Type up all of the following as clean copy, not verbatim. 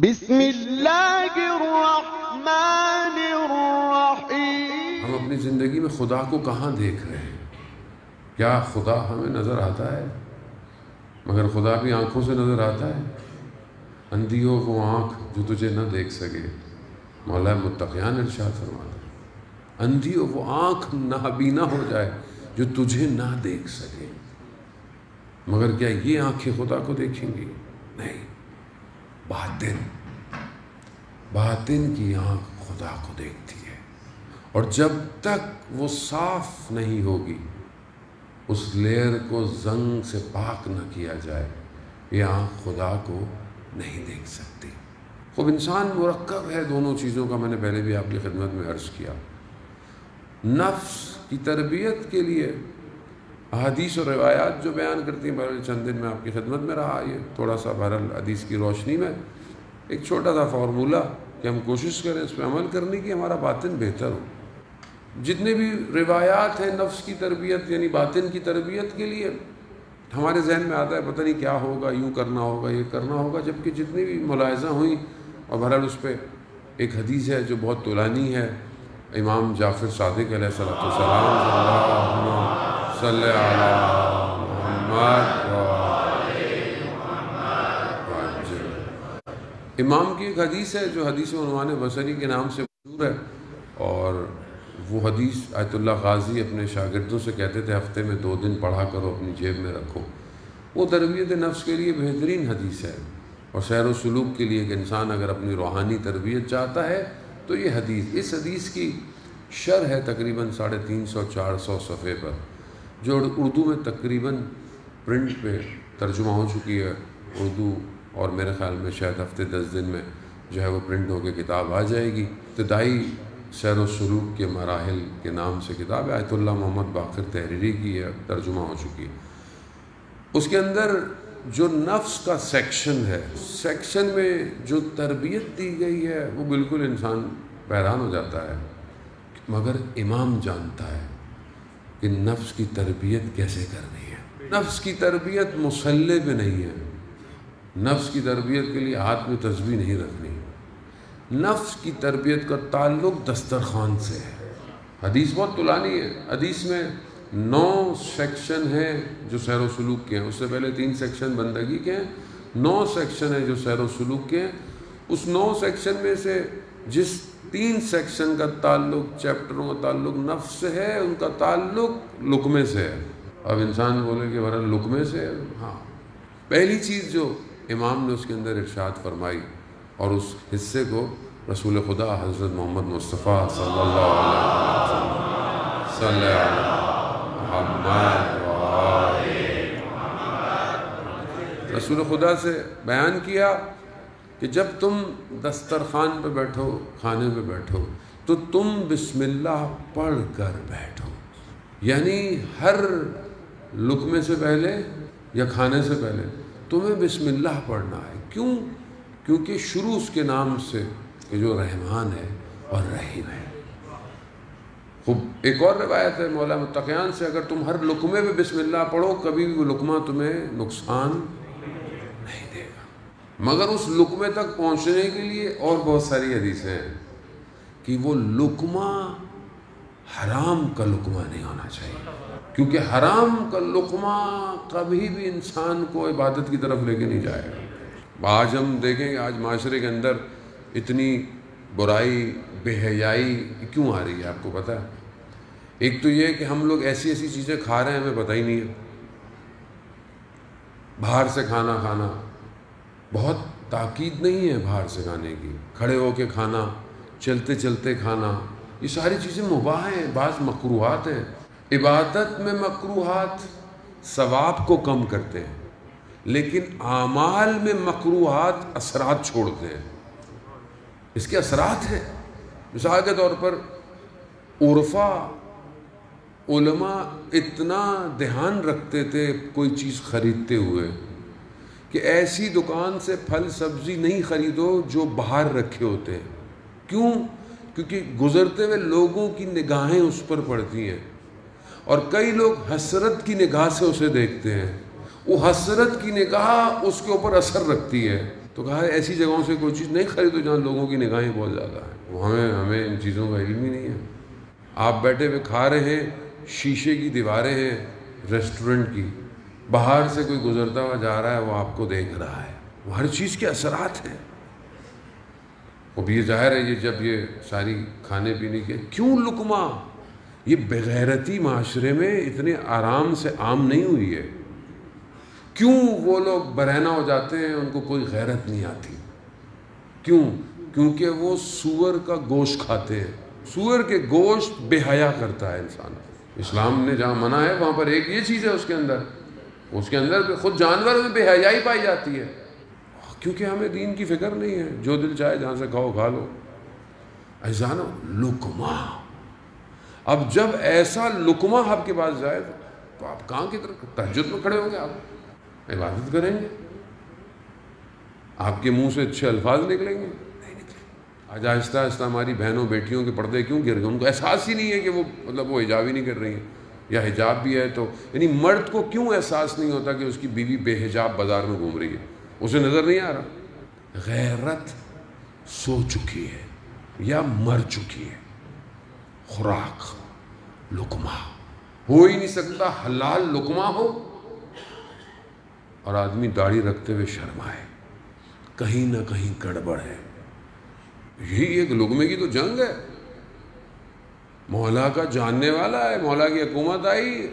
بسم اللہ الرحمن الرحیم۔ ہم اپنی زندگی میں خدا کو کہاں دیکھ رہے ہیں؟ کیا خدا ہمیں نظر آتا ہے؟ مگر خدا بھی آنکھوں سے نظر آتا ہے۔ اندھی ہو وہ آنکھ جو تجھے نہ دیکھ سکے، مولا متقیان ارشاد فرماتا ہے، اندھی ہو وہ آنکھ نابینا ہو جائے جو تجھے نہ دیکھ سکے، مگر کیا یہ آنکھیں خدا کو دیکھیں گی؟ نہیں، باطن کی آنکھ خدا کو دیکھتی ہے، اور جب تک وہ صاف نہیں ہوگی، اس لیئر کو زنگ سے پاک نہ کیا جائے، یہ آنکھ خدا کو نہیں دیکھ سکتی۔ خوب انسان مرکب ہے دونوں چیزوں کا، میں نے پہلے بھی آپ کی خدمت میں عرض کیا۔ نفس کی تربیت کے لیے احادیث اور روایات جو بیان کرتی ہیں، بہرحال چند دن میں آپ کی خدمت میں رہا، یہ تھوڑا سا بہرحال حدیث کی روشنی میں ایک چھوٹا سا فارمولہ کہ ہم کوشش کریں اس پہ عمل کرنے کی، ہمارا باطن بہتر ہو۔ جتنے بھی روایات ہیں نفس کی تربیت یعنی باطن کی تربیت کے لیے، ہمارے ذہن میں آتا ہے پتہ نہیں کیا ہوگا، یوں کرنا ہوگا، یہ کرنا ہوگا، جبکہ جتنی بھی ملاحظہ ہوئیں، اور بہرحال اس پہ ایک حدیث ہے جو بہت طولانی ہے، امام جعفر صادق علیہ السلام صلی علی محمد امام کی ایک حدیث ہے جو حدیث عنوان بصری کے نام سے مشہور ہے، اور وہ حدیث آیت اللہ غازی اپنے شاگردوں سے کہتے تھے ہفتے میں 2 دن پڑھا کرو، اپنی جیب میں رکھو۔ وہ تربیت نفس کے لیے بہترین حدیث ہے، اور سیر و سلوک کے لیے کہ انسان اگر اپنی روحانی تربیت چاہتا ہے تو یہ حدیث، اس حدیث کی شرح ہے تقریباً 350-400 صفحے پر، جو اردو میں تقریباً پرنٹ پہ ترجمہ ہو چکی ہے اردو، اور میرے خیال میں شاید ہفتے 10 دن میں جو ہے وہ پرنٹ ہو کے کتاب آ جائے گی۔ ابتدائی سیر و سلوک کے مراحل کے نام سے کتاب ہے، آیت اللہ محمد باقر تحریری کی ہے، ترجمہ ہو چکی ہے۔ اس کے اندر جو نفس کا سیکشن ہے، سیکشن میں جو تربیت دی گئی ہے وہ بالکل انسان حیران ہو جاتا ہے، مگر امام جانتا ہے کہ نفس کی تربیت کیسے کرنی ہے۔ نفس کی تربیت مسلح پہ نہیں ہے، نفس کی تربیت کے لیے ہاتھ میں تسبیح نہیں رکھنی، نفس کی تربیت کا تعلق دسترخوان سے ہے۔ حدیث بہت طولانی ہے، حدیث میں 9 سیکشن ہیں جو سیر و سلوک کے ہیں، اس سے پہلے 3 سیکشن بندگی کے ہیں، 9 سیکشن ہیں جو سیر و سلوک کے ہیں۔ اس 9 سیکشن میں سے جس 3 سیکشن کا تعلق، چیپٹروں کا تعلق نفس سے ہے، ان کا تعلق لقمے سے ہے۔ اب انسان بولے کہ برا لقمے سے ہے، ہاں، پہلی چیز جو امام نے اس کے اندر ارشاد فرمائی، اور اس حصے کو رسول خدا حضرت محمد مصطفیٰ صلی اللہ علیہ وسلم صلی علی محمد رسول خدا سے بیان کیا کہ جب تم دسترخوان پہ بیٹھو، کھانے پہ بیٹھو، تو تم بسم اللہ پڑھ کر بیٹھو، یعنی ہر لقمے سے پہلے یا کھانے سے پہلے تمہیں بسم اللہ پڑھنا ہے۔ کیوں؟ کیونکہ شروع اس کے نام سے کہ جو رحمان ہے اور رحیم ہے۔ خوب ایک اور روایت ہے مولا متقیان سے، اگر تم ہر لقمے میں بسم اللہ پڑھو، کبھی بھی وہ لقمہ تمہیں نقصان نہیں دے گا، مگر اس لقمے تک پہنچنے کے لیے اور بہت ساری حدیثیں ہیں کہ وہ لقمہ حرام کا لقمہ نہیں ہونا چاہیے، کیونکہ حرام کا لقمہ کبھی بھی انسان کو عبادت کی طرف لے کے نہیں جائے گا۔ آج ہم دیکھیں کہ آج معاشرے کے اندر اتنی برائی، بے حیائی کیوں آ رہی ہے، آپ کو پتہ ہے؟ ایک تو یہ کہ ہم لوگ ایسی چیزیں کھا رہے ہیں ہمیں پتہ ہی نہیں ہے۔ باہر سے کھانا بہت تاکید نہیں ہے باہر سے کھانے کی، کھڑے ہو کے کھانا، چلتے چلتے کھانا، یہ ساری چیزیں مباح ہیں، بعض مکروہات ہیں۔ عبادت میں مکروہات ثواب کو کم کرتے ہیں، لیکن اعمال میں مکروہات اثرات چھوڑتے ہیں۔ اس کے اثرات ہیں، مثال کے طور پر عرفا علماء اتنا دھیان رکھتے تھے کوئی چیز خریدتے ہوئے کہ ایسی دکان سے پھل سبزی نہیں خریدو جو باہر رکھے ہوتے ہیں۔ کیوں؟ کیونکہ گزرتے ہوئے لوگوں کی نگاہیں اس پر پڑتی ہیں، اور کئی لوگ حسرت کی نگاہ سے اسے دیکھتے ہیں، وہ حسرت کی نگاہ اس کے اوپر اثر رکھتی ہے، تو تو کہا ایسی جگہوں سے کوئی چیز نہیں خریدو جہاں لوگوں کی نگاہیں بہت زیادہ ہیں، وہ ہمیں ان چیزوں کا علم ہی نہیں ہے۔ آپ بیٹھے ہوئے کھا رہے ہیں، شیشے کی دیواریں ہیں ریسٹورنٹ کی، باہر سے کوئی گزرتا ہوا جا رہا ہے، وہ آپ کو دیکھ رہا ہے، وہ ہر چیز کے اثرات ہیں۔ اب یہ ظاہر ہے، یہ جب یہ ساری کھانے پینے کے کیوں لقمہ، یہ بغیرتی معاشرے میں اتنے آرام سے عام نہیں ہوئی ہے، کیوں وہ لوگ برہنہ ہو جاتے ہیں، ان کو کوئی غیرت نہیں آتی؟ کیوں؟ کیونکہ وہ سور کا گوشت کھاتے ہیں۔ سور کے گوشت بے حیا کرتا ہے انسان۔ اسلام نے جہاں منع ہے وہاں پر ایک یہ چیز ہے، اس کے اندر خود جانور میں بے حیائی پائی جاتی ہے، کیونکہ ہمیں دین کی فکر نہیں ہے، جو دل چاہے جہاں سے کھاؤ کھا لو۔ عزیزانو، لقمہ، اب جب ایسا لقمہ آپ کے پاس جائے تو آپ کہاں کی طرف تہجد میں کھڑے ہوں گے، آپ عبادت کریں گے، آپ کے منہ سے اچھے الفاظ نکلیں گے؟ نہیں نکلیں۔ آج آہستہ آہستہ ہماری بہنوں بیٹیوں کے پردے کیوں گر گئے؟ ان کو احساس ہی نہیں ہے کہ وہ حجاب ہی نہیں کر رہی ہیں، یا حجاب بھی ہے تو یعنی مرد کو کیوں احساس نہیں ہوتا کہ اس کی بیوی بے حجاب بازار میں گھوم رہی ہے؟ اسے نظر نہیں آ رہا؟ غیرت سو چکی ہے یا مر چکی ہے۔ خوراک، لقمہ ہو ہی نہیں سکتا حلال لقمہ ہو اور آدمی داڑھی رکھتے ہوئے شرمائے، کہیں نہ کہیں گڑبڑ ہے۔ یہی ایک لقمے کی تو جنگ ہے۔ مولا کا جاننے والا ہے، مولا کی حکومت آئی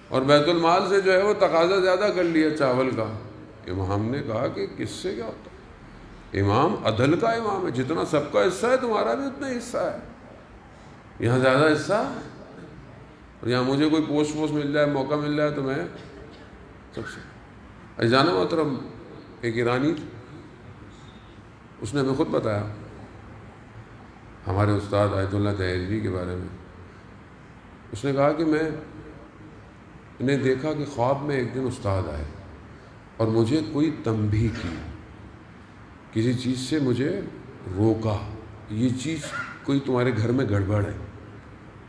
اور بیت المال سے جو ہے وہ تقاضا زیادہ کر لیا چاول کا۔ امام نے کہا کہ کس سے کیا ہوتا ہے؟ امام عدل کا امام ہے، جتنا سب کا حصہ ہے تمہارا بھی اتنا حصہ ہے، یہاں زیادہ حصہ ہے، اور یہاں مجھے کوئی پوسٹ مل جائے، موقع مل جائے تو میں سب سے عزیزانہ محترم، ایک ایرانی تھی، اس نے ہمیں خود بتایا ہمارے استاد آیت اللہ تحیری کے بارے میں۔ اس نے کہا کہ میں نے دیکھا کہ خواب میں ایک دن استاد آئے اور مجھے کوئی تنبیہ کی، کسی چیز سے مجھے روکا، یہ چیز کوئی تمہارے گھر میں گڑبڑ ہے۔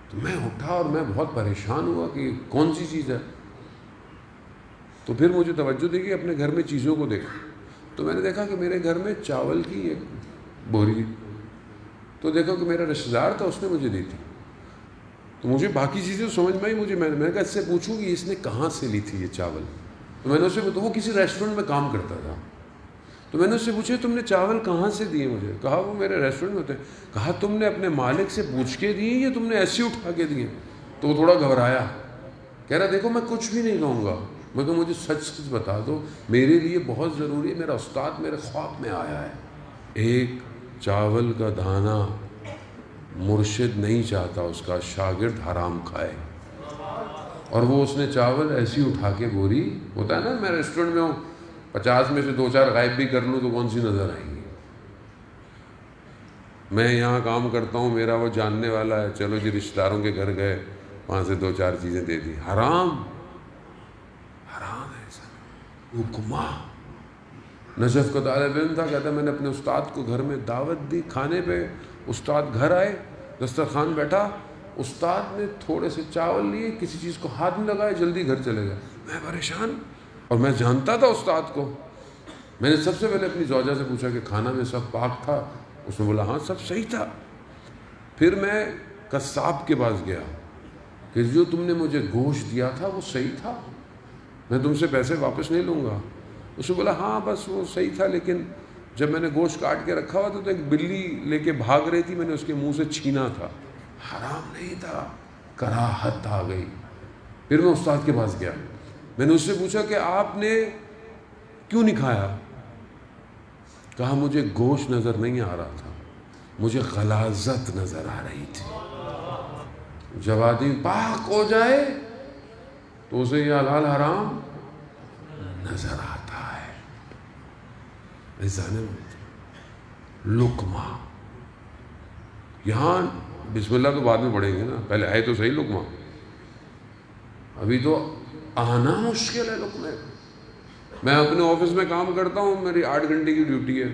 تو میں اٹھا اور میں بہت پریشان ہوا کہ کون سی چیز ہے۔ تو پھر مجھے توجہ دی کہ اپنے گھر میں چیزوں کو دیکھا، تو میں نے دیکھا کہ میرے گھر میں چاول کی ایک بوری، تو دیکھا کہ میرا رشتہ دار تھا، اس نے مجھے دی تھی۔ تو مجھے باقی چیزیں سمجھ میں آئی، میں نے کہا اس سے پوچھوں کہ اس نے کہاں سے لی تھی یہ چاول؟ تو میں نے اس سے وہ کسی ریسٹورنٹ میں کام کرتا تھا، تو میں نے اس سے پوچھا تم نے چاول کہاں سے دیے مجھے؟ کہا وہ میرے ریسٹورنٹ میں ہوتے ہیں۔ کہا تم نے اپنے مالک سے پوچھ کے دیے یا تم نے ایسے اٹھا کے دیے؟ تو وہ تھوڑا گھبرایا، کہہ رہا دیکھو میں کچھ بھی نہیں کہوں گا، میں کہا مجھے سچ سچ بتا دو، میرے لیے بہت ضروری ہے، میرا استاد میرے خواب میں آیا ہے۔ ایک چاول کا دانہ مرشد نہیں چاہتا اس کا شاگرد حرام کھائے، اور وہ اس نے چاول ایسی اٹھا کے بوری، ہوتا ہے نا میں ریسٹورنٹ میں ہوں 50 میں سے 2-4 غائب بھی کر لوں تو کون سی نظر آئیں گی؟ میں یہاں کام کرتا ہوں، میرا وہ جاننے والا ہے، چلو جی رشتہ داروں کے گھر گئے، وہاں سے 2-4 چیزیں دے دی، حرام ہے ایسا حکمہ۔ نجف کا طالب علم تھا، کہتا ہے میں نے اپنے استاد کو گھر میں دعوت دی کھانے پہ، استاد گھر آئے، دسترخوان بیٹھا، استاد نے تھوڑے سے چاول لیے، کسی چیز کو ہاتھ میں لگائے، جلدی گھر چلے گئے۔ میں پریشان، اور میں جانتا تھا استاد کو۔ میں نے سب سے پہلے اپنی زوجہ سے پوچھا کہ کھانا میں سب پاک تھا؟ اس نے بولا ہاں سب صحیح تھا۔ پھر میں قصاب کے پاس گیا کہ جو تم نے مجھے گوشت دیا تھا وہ صحیح تھا، میں تم سے پیسے واپس نہیں لوں گا۔ اس نے بولا ہاں بس وہ صحیح تھا، لیکن جب میں نے گوشت کاٹ کے رکھا ہوا تھا تو ایک بلی لے کے بھاگ رہی تھی، میں نے اس کے منہ سے چھینا تھا، حرام نہیں تھا، کراہت آ گئی۔ پھر میں استاد کے پاس گیا، میں نے اس سے پوچھا کہ آپ نے کیوں نہیں کھایا؟ کہا مجھے گوشت نظر نہیں آ رہا تھا، مجھے غلاظت نظر آ رہی تھی۔ جب آدمی پاک ہو جائے تو اسے یہ حلال حرام نظر آتا ہے۔ لقمہ، یہاں بسم اللہ تو بعد میں پڑھیں گے نا، پہلے آئے تو صحیح لقمہ، ابھی تو آنا مشکل ہے لقمے۔ میں اپنے آفس میں کام کرتا ہوں، میری 8 گھنٹے کی ڈیوٹی ہے،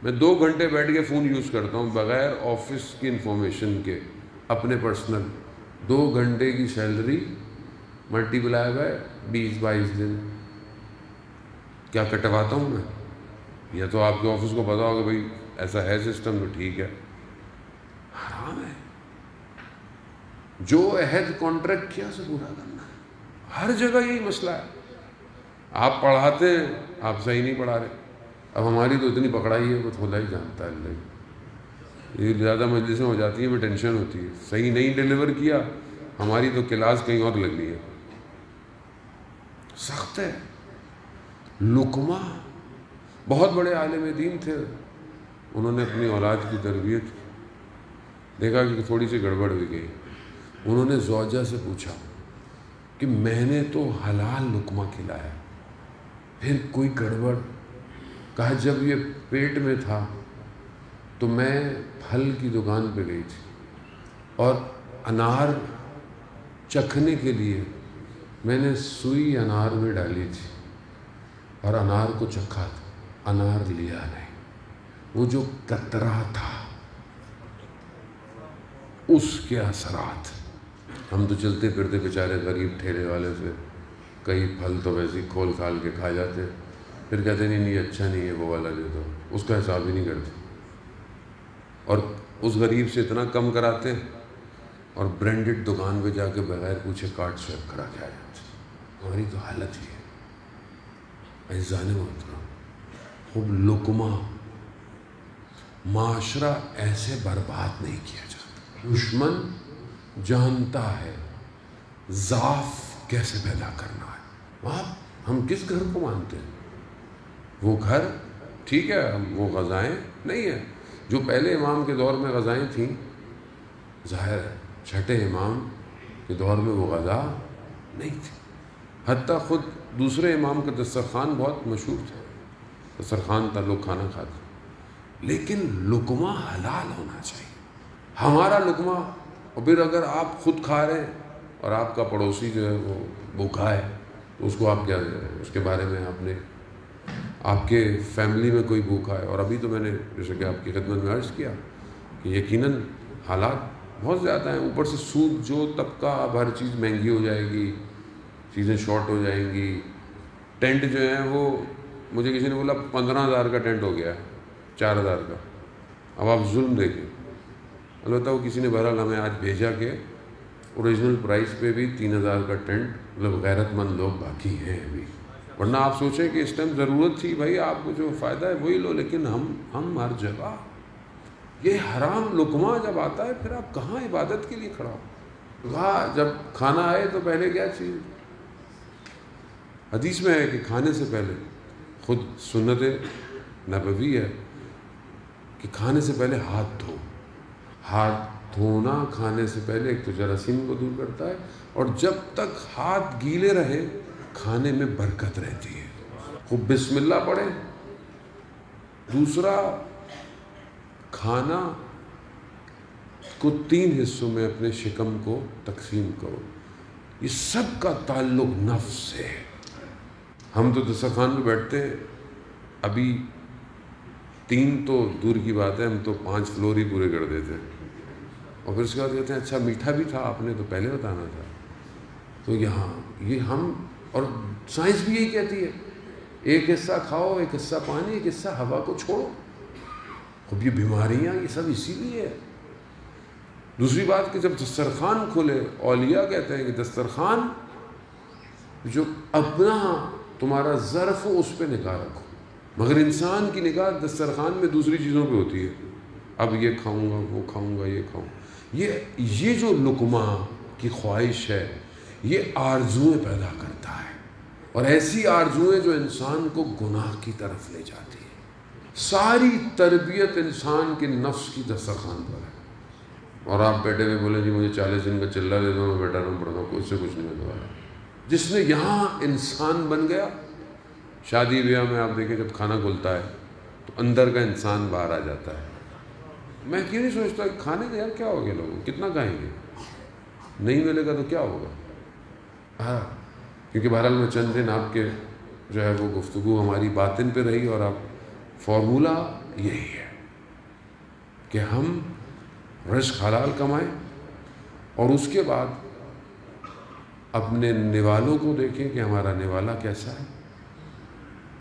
میں 2 گھنٹے بیٹھ کے فون یوز کرتا ہوں بغیر آفس کی انفارمیشن کے، اپنے پرسنل 2 گھنٹے کی سیلری ملٹی پلائی بائی 20-22 دن، کیا کٹواتا ہوں میں؟ یا تو آپ کے آفس کو پتا ہوگا بھائی ایسا ہے سسٹم تو ٹھیک ہے. حرام ہے. جو عہد کانٹریکٹ کیا اسے پورا کرنا ہے. ہر جگہ یہی مسئلہ ہے. آپ پڑھاتے ہیں، آپ صحیح نہیں پڑھا رہے. اب ہماری تو اتنی پکڑائی ہے وہ خدا ہی جانتا ہے. اللہ یہ زیادہ مجلسیں ہو جاتی ہیں، میں ٹینشن ہوتی ہے. صحیح نہیں ڈیلیور کیا، ہماری تو کلاس کہیں اور لگنی ہے. سخت ہے. لقمہ بہت بڑے عالم دین تھے، انہوں نے اپنی اولاد کی تربیت دیکھا کہ تھوڑی سی گڑبڑ بھی گئی. انہوں نے زوجہ سے پوچھا کہ میں نے تو حلال لقمہ کھلایا، پھر کوئی گڑبڑ؟ کہا جب یہ پیٹ میں تھا تو میں پھل کی دکان پہ گئی تھی اور انار چکھنے کے لیے میں نے سوئی انار میں ڈالی تھی اور انار کو چکھا تھا، انار لیا نہیں. وہ جو قطرہ تھا اس کے اثرات. ہم تو چلتے پھرتے بیچارے غریب ٹھیلے والے سے کئی پھل تو ویسے ہی کھول کھال کے کھا جاتے، پھر کہتے نہیں نہیں اچھا نہیں ہے وہ والا دے دو، اس کا حساب ہی نہیں کرتے. اور اس غریب سے اتنا کم کراتے اور برانڈڈ دکان پہ جا کے بغیر پوچھے کارڈ سویپ کرا کے آ جاتے. ہماری تو حالت ہی ہے. اعزان محترم، خوب لقمہ معاشرہ ایسے برباد نہیں کیا جاتا. دشمن جانتا ہے ضعف کیسے پیدا کرنا ہے. ہم کس گھر کو مانتے ہیں؟ وہ گھر ٹھیک ہے، وہ غذائیں نہیں ہیں جو پہلے امام کے دور میں غذائیں تھیں. ظاہر ہے چھٹے امام کے دور میں وہ غذا نہیں تھی. حتیٰ خود دوسرے امام کا دسترخوان بہت مشہور تھا. دسترخوان تھا، لوگ کھانا کھاتے، لیکن لقمہ حلال ہونا چاہیے. ہمارا لقمہ. اور پھر اگر آپ خود کھا رہے ہیں اور آپ کا پڑوسی جو ہے وہ بھوکا ہے تو اس کو آپ کیا اس کے بارے میں آپ نے، آپ کے فیملی میں کوئی بھوکا ہے. اور ابھی تو میں نے جیسے کہ آپ کی خدمت میں عرض کیا کہ یقیناً حالات بہت زیادہ ہیں. اوپر سے سود جو طبقہ، اب ہر چیز مہنگی ہو جائے گی، چیزیں شارٹ ہو جائیں گی. ٹینٹ جو ہے وہ مجھے کسی نے بولا 15,000 کا ٹینٹ ہو گیا ہے 4,000 کا. اب آپ ظلم دیکھیں. البتہ وہ کسی نے بہرحال ہمیں آج بھیجا کہ اوریجنل پرائس پہ بھی 3,000 کا ٹینٹ، مطلب غیرت مند لوگ باقی ہیں ابھی. ورنہ آپ سوچیں کہ اس ٹائم ضرورت تھی بھائی آپ کو جو فائدہ ہے وہی لو، لیکن ہم ہر جگہ یہ حرام لقمہ جب آتا ہے پھر آپ کہاں عبادت کے لیے کھڑا ہو. کہا جب کھانا آئے تو پہلے کیا چیز؟ حدیث میں ہے کہ کھانے سے پہلے، خود سنت نبوی ہے کہ کھانے سے پہلے ہاتھ دھو. ہاتھ دھونا کھانے سے پہلے ایک تو جراثیم کو دور کرتا ہے، اور جب تک ہاتھ گیلے رہے کھانے میں برکت رہتی ہے. خوب بسم اللہ پڑھیں. دوسرا، کھانا کو 3 حصوں میں اپنے شکم کو تقسیم کرو. یہ سب کا تعلق نفس سے ہے. ہم تو دسترخوان پہ بیٹھتے ہیں، ابھی 3 تو دور کی بات ہے، ہم تو 5 فلور ہی پورے کر دیتے ہیں. اور پھر اس کے بعد کہتے ہیں اچھا میٹھا بھی تھا، آپ نے تو پہلے بتانا تھا. تو یہاں یہ ہم، اور سائنس بھی یہی کہتی ہے ایک حصہ کھاؤ، ایک حصہ پانی، ایک حصہ ہوا کو چھوڑو. اب یہ بیماریاں یہ سب اسی لیے ہے. دوسری بات کہ جب دسترخوان کھلے، اولیاء کہتے ہیں کہ دسترخوان جو اپنا تمہارا ظرف ہو اس پہ نگاہ رکھو، مگر انسان کی نگاہ دسترخوان میں دوسری چیزوں پہ ہوتی ہے. اب یہ کھاؤں گا، وہ کھاؤں گا، یہ کھاؤں. یہ جو لقمہ کی خواہش ہے یہ آرزویں پیدا کرتا ہے، اور ایسی آرزویں جو انسان کو گناہ کی طرف لے جاتی ہے. ساری تربیت انسان کے نفس کی دسترخوان پر ہے. اور آپ بیٹھے ہوئے بولیں جی مجھے 40 دن کا چلہ دے دو، میں بیٹھا رہوں پڑھتا ہوں، اس سے کچھ نہیں ہونے والا. جس نے یہاں انسان بن گیا، شادی بیاہ میں آپ دیکھیں جب کھانا کھلتا ہے تو اندر کا انسان باہر آ جاتا ہے. میں کیوں نہیں سوچتا کہ کھانے کا یار کیا ہو گیا، لوگوں کتنا کھائیں گے، نہیں ملے گا تو کیا ہوگا. ہاں کیونکہ بہرحال میں چند دن آپ کے جو ہے وہ گفتگو ہماری باطن پہ رہی، اور اب فارمولہ یہی ہے کہ ہم رزق حلال کمائیں، اور اس کے بعد اپنے نوالوں کو دیکھیں کہ ہمارا نوالا کیسا ہے.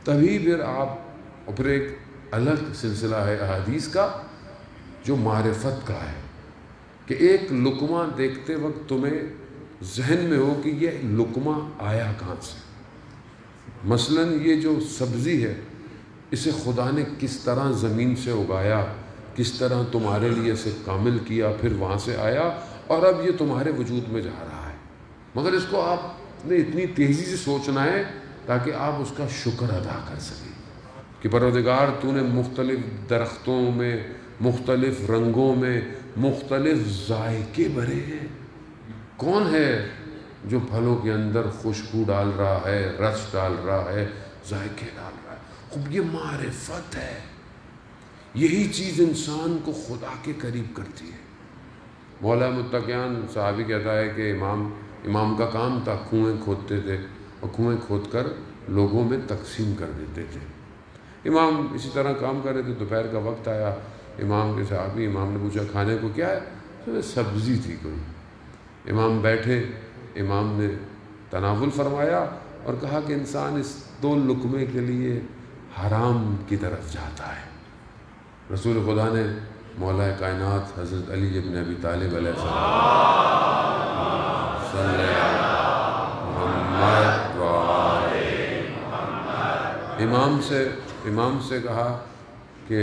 تبھی پھر آپ، اور پھر ایک الگ سلسلہ ہے احادیث کا جو معرفت کا ہے، کہ ایک لقمہ دیکھتے وقت تمہیں ذہن میں ہو کہ یہ لقمہ آیا کہاں سے۔ مثلا یہ جو سبزی ہے اسے خدا نے کس طرح زمین سے اگایا، کس طرح تمہارے لیے اسے کامل کیا، پھر وہاں سے آیا اور اب یہ تمہارے وجود میں جا رہا ہے، مگر اس کو آپ نے اتنی تیزی سے سوچنا ہے تاکہ آپ اس کا شکر ادا کر سکیں کہ پروردگار تو نے مختلف درختوں میں، مختلف رنگوں میں، مختلف ذائقے بھرے ہیں۔ کون ہے جو پھلوں کے اندر خوشبو ڈال رہا ہے، رس ڈال رہا ہے، ذائقے ڈال رہا ہے؟ خب یہ معرفت ہے، یہی چیز انسان کو خدا کے قریب کرتی ہے۔ مولا متقیان صحابی کہتا ہے کہ امام کا کام تھا، کنویں کھودتے تھے اور کنویں کھود کر لوگوں میں تقسیم کر دیتے تھے۔ امام اسی طرح کام کر رہے تھے، دوپہر کا وقت آیا، امام کے صحابی، امام نے پوچھا کھانے کو کیا ہے؟ سبزی تھی کوئی۔ امام بیٹھے، امام نے تناول فرمایا اور کہا کہ انسان اس 2 لقمے کے لیے حرام کی طرف جاتا ہے۔ رسول خدا نے مولا کائنات حضرت علی ابن ابی طالب علیہ السلام صلی محمد امام سے کہا کہ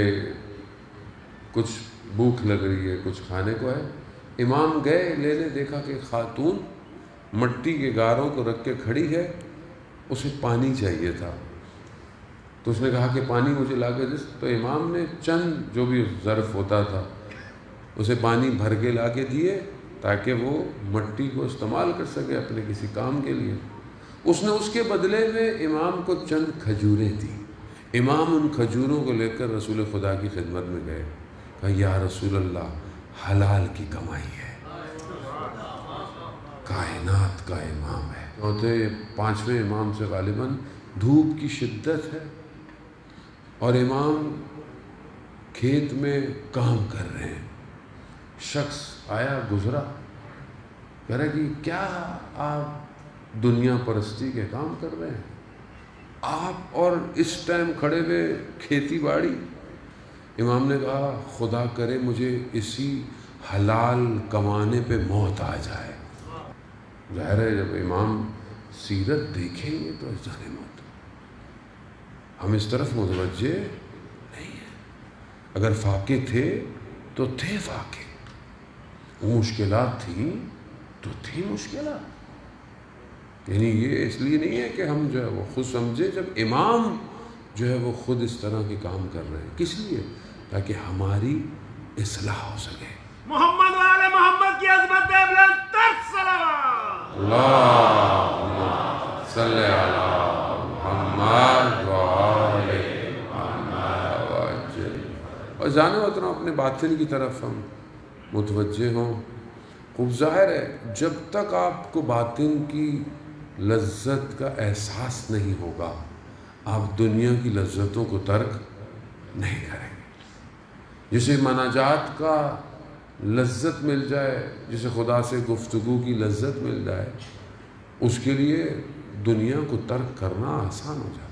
کچھ بھوک لگ رہی ہے، کچھ کھانے کو ہے۔ امام گئے لینے، دیکھا کہ خاتون مٹی کے گاروں کو رکھ کے کھڑی ہے، اسے پانی چاہیے تھا، تو اس نے کہا کہ پانی مجھے لا کے دے۔ تو امام نے چند جو بھی ظرف ہوتا تھا اسے پانی بھر کے لا کے دیے تاکہ وہ مٹی کو استعمال کر سکے اپنے کسی کام کے لیے۔ اس نے اس کے بدلے میں امام کو چند کھجوریں دیں۔ امام ان کھجوروں کو لے کر رسول خدا کی خدمت میں گئے، کہا یا رسول اللہ، حلال کی کمائی ہے، کائنات کا امام ہے۔ چوتھے 5ویں امام سے غالباً دھوپ کی شدت ہے اور امام کھیت میں کام کر رہے ہیں، شخص آیا گزرا، کہہ رہا کہ کیا آپ دنیا پرستی کے کام کر رہے ہیں آپ، اور اس ٹائم کھڑے ہوئے کھیتی باڑی؟ امام نے کہا خدا کرے مجھے اسی حلال کمانے پہ موت آ جائے۔ ظاہر ہے جب امام سیرت دیکھیں گے تو جانے موت، ہم اس طرف متوجہ نہیں ہیں۔ اگر فاقے تھے تو تھے فاقے، وہ مشکلات تھیں تو تھی مشکلات، یعنی یہ اس لیے نہیں ہے کہ ہم جو ہے وہ خود سمجھے۔ جب امام جو ہے وہ خود اس طرح کے کام کر رہے ہیں، کس لیے؟ تاکہ ہماری اصلاح ہو سکے۔ محمد والے محمد کی عظمت پہ بلند تر صلوات۔ اللہم صلی علی محمد وآلہ محمد وعجل۔ اور جانے اتنا اپنے باطن کی طرف ہم متوجہ ہوں۔ خوب ظاہر ہے جب تک آپ کو باطن کی لذت کا احساس نہیں ہوگا آپ دنیا کی لذتوں کو ترک نہیں کریں گے۔ جسے مناجات کا لذت مل جائے، جسے خدا سے گفتگو کی لذت مل جائے، اس کے لیے دنیا کو ترک کرنا آسان ہو جاتا ہے۔